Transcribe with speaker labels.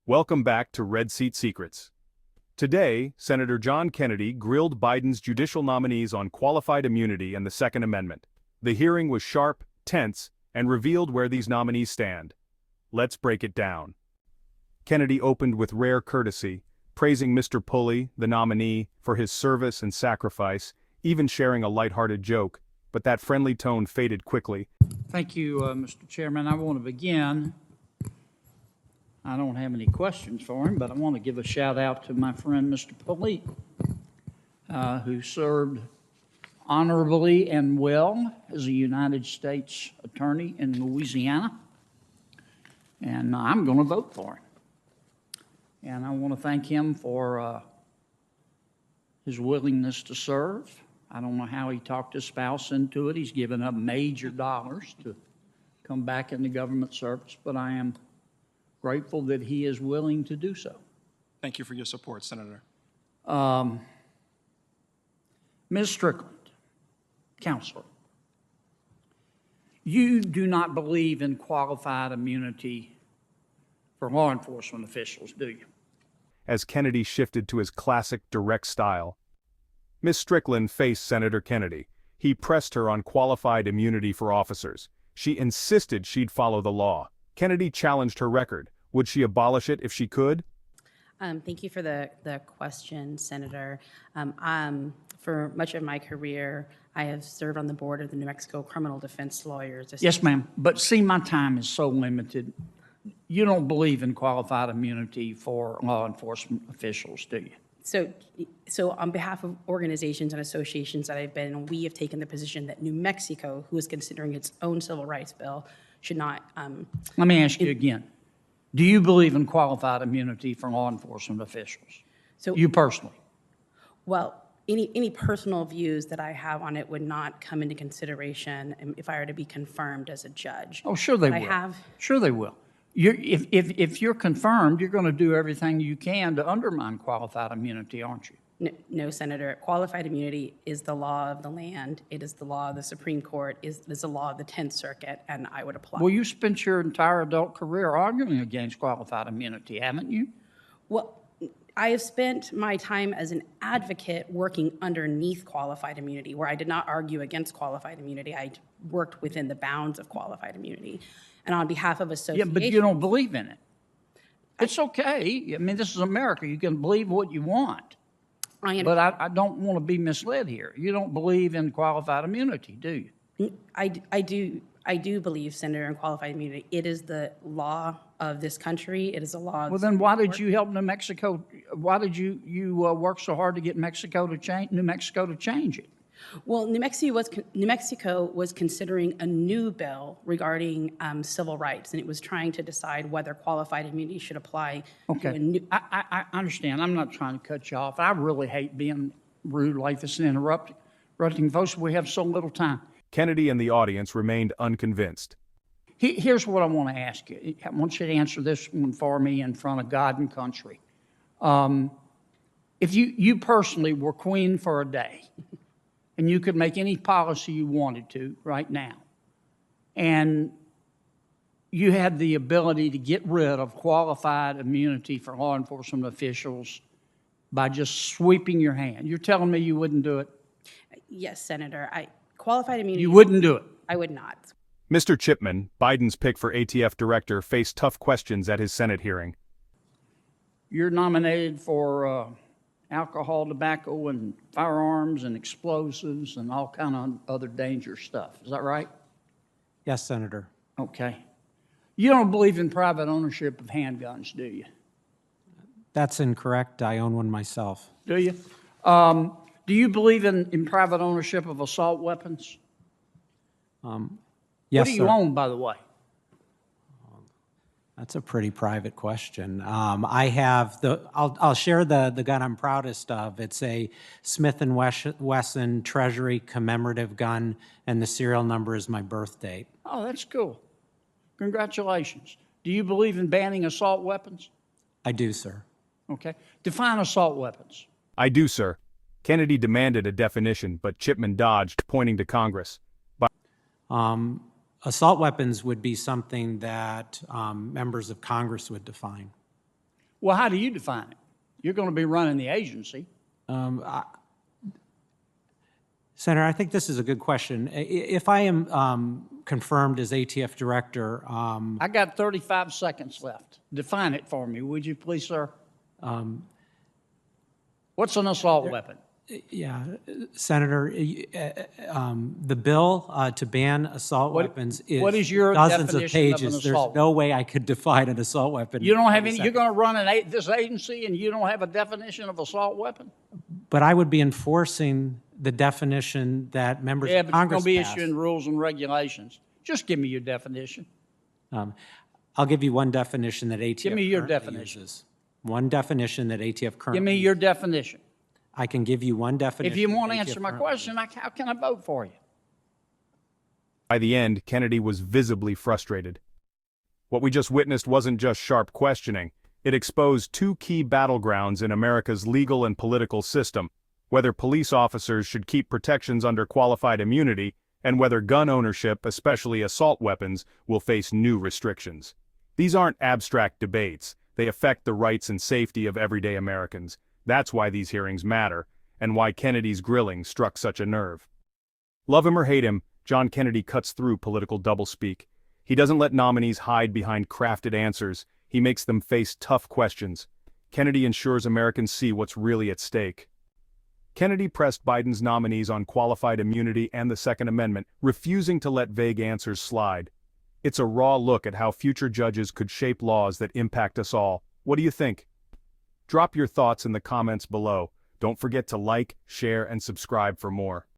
Speaker 1: Welcome back to Red Seat Secrets. Today, Senator John Kennedy grilled Biden's judicial nominees on qualified immunity and the Second Amendment. The hearing was sharp, tense, and revealed where these nominees stand. Let's break it down. Kennedy opened with rare courtesy, praising Mr. Pulley, the nominee, for his service and sacrifice, even sharing a lighthearted joke, but that friendly tone faded quickly.
Speaker 2: Thank you, Mr. Chairman. I want to begin. I don't have any questions for him, but I want to give a shout out to my friend, Mr. Pulley, who served honorably and well as a United States attorney in Louisiana. And I'm going to vote for him. And I want to thank him for his willingness to serve. I don't know how he talked his spouse into it. He's given up major dollars to come back into government service, but I am grateful that he is willing to do so.
Speaker 3: Thank you for your support, Senator.
Speaker 2: Ms. Strickland, Counselor, you do not believe in qualified immunity for law enforcement officials, do you?
Speaker 1: As Kennedy shifted to his classic direct style, Ms. Strickland faced Senator Kennedy. He pressed her on qualified immunity for officers. She insisted she'd follow the law. Kennedy challenged her record. Would she abolish it if she could?
Speaker 4: Thank you for the question, Senator. For much of my career, I have served on the board of the New Mexico Criminal Defense Lawyers.
Speaker 2: Yes, ma'am. But see, my time is so limited. You don't believe in qualified immunity for law enforcement officials, do you?
Speaker 4: So on behalf of organizations and associations that I've been in, we have taken the position that New Mexico, who is considering its own civil rights bill, should not.
Speaker 2: Let me ask you again. Do you believe in qualified immunity for law enforcement officials? So you personally?
Speaker 4: Well, any personal views that I have on it would not come into consideration if I were to be confirmed as a judge.
Speaker 2: Oh, sure they will. Sure they will. If you're confirmed, you're going to do everything you can to undermine qualified immunity, aren't you?
Speaker 4: No, Senator. Qualified immunity is the law of the land. It is the law of the Supreme Court. It is the law of the 10th Circuit, and I would apply.
Speaker 2: Well, you spent your entire adult career arguing against qualified immunity, haven't you?
Speaker 4: Well, I have spent my time as an advocate working underneath qualified immunity, where I did not argue against qualified immunity. I worked within the bounds of qualified immunity. And on behalf of associations.
Speaker 2: Yeah, but you don't believe in it. It's okay. I mean, this is America. You can believe what you want. But I don't want to be misled here. You don't believe in qualified immunity, do you?
Speaker 4: I do believe, Senator, in qualified immunity. It is the law of this country. It is the law of
Speaker 2: Well, then why did you help New Mexico? Why did you work so hard to get New Mexico to change it?
Speaker 4: Well, New Mexico was considering a new bill regarding civil rights, and it was trying to decide whether qualified immunity should apply to a new...
Speaker 2: I understand. I'm not trying to cut you off. I really hate being rude like this and interrupting folks. We have so little time.
Speaker 1: Kennedy and the audience remained unconvinced.
Speaker 2: Here's what I want to ask you. I want you to answer this one for me in front of God and country. If you personally were queen for a day, and you could make any policy you wanted to right now, and you had the ability to get rid of qualified immunity for law enforcement officials by just sweeping your hand, you're telling me you wouldn't do it?
Speaker 4: Yes, Senator. Qualified immunity...
Speaker 2: You wouldn't do it?
Speaker 4: I would not.
Speaker 1: Mr. Chipman, Biden's pick for ATF director, faced tough questions at his Senate hearing.
Speaker 2: You're nominated for... alcohol, tobacco, and firearms and explosives and all kind of other dangerous stuff. Is that right?
Speaker 5: Yes, Senator.
Speaker 2: Okay. You don't believe in private ownership of handguns, do you?
Speaker 5: That's incorrect. I own one myself.
Speaker 2: Do you? Do you believe in private ownership of assault weapons?
Speaker 5: Yes,
Speaker 2: what do you own, by the way?
Speaker 5: That's a pretty private question. I have I'll share the gun I'm proudest of. It's a Smith & Wesson Treasury commemorative gun, and the serial number is my birth date.
Speaker 2: Oh, that's cool. Congratulations. Do you believe in banning assault weapons?
Speaker 5: I do, sir.
Speaker 2: Okay. Define assault weapons.
Speaker 1: I do, sir. Kennedy demanded a definition, but Chipman dodged, pointing to Congress.
Speaker 5: Assault weapons would be something that members of Congress would define.
Speaker 2: Well, how do you define it? You're going to be running the agency.
Speaker 5: Senator, I think this is a good question. If I am confirmed as ATF director,
Speaker 2: I got 35 seconds left. Define it for me, would you please, sir? What's an assault weapon?
Speaker 5: yeah, Senator, the bill to ban assault weapons is
Speaker 2: what is your
Speaker 5: dozens of
Speaker 2: definition of an
Speaker 5: pages.
Speaker 2: assault
Speaker 5: There's no way I could define an assault weapon.
Speaker 2: You don't have
Speaker 5: in a
Speaker 2: any, you're
Speaker 5: second.
Speaker 2: going to run this agency and you don't have a definition of assault weapon?
Speaker 5: But I would be enforcing the definition that members
Speaker 2: Yeah,
Speaker 5: of
Speaker 2: but you're
Speaker 5: Congress
Speaker 2: going to be
Speaker 5: passed.
Speaker 2: issuing rules and regulations. Just give me your definition.
Speaker 5: I'll give you one definition that ATF
Speaker 2: Give me your
Speaker 5: currently
Speaker 2: definition.
Speaker 5: uses. One definition that ATF currently
Speaker 2: Give me your definition.
Speaker 5: I can give you one definition.
Speaker 2: If you
Speaker 5: that
Speaker 2: want to
Speaker 5: ATF
Speaker 2: answer my
Speaker 5: currently
Speaker 2: question, how can I vote for you?
Speaker 1: By the end, Kennedy was visibly frustrated. What we just witnessed wasn't just sharp questioning. It exposed two key battlegrounds in America's legal and political system: whether police officers should keep protections under qualified immunity, and whether gun ownership, especially assault weapons, will face new restrictions. These aren't abstract debates. They affect the rights and safety of everyday Americans. That's why these hearings matter, and why Kennedy's grilling struck such a nerve. Love him or hate him, John Kennedy cuts through political doublespeak. He doesn't let nominees hide behind crafted answers. He makes them face tough questions. Kennedy ensures Americans see what's really at stake. Kennedy pressed Biden's nominees on qualified immunity and the Second Amendment, refusing to let vague answers slide. It's a raw look at how future judges could shape laws that impact us all. What do you think? Drop your thoughts in the comments below. Don't forget to like, share, and subscribe for more.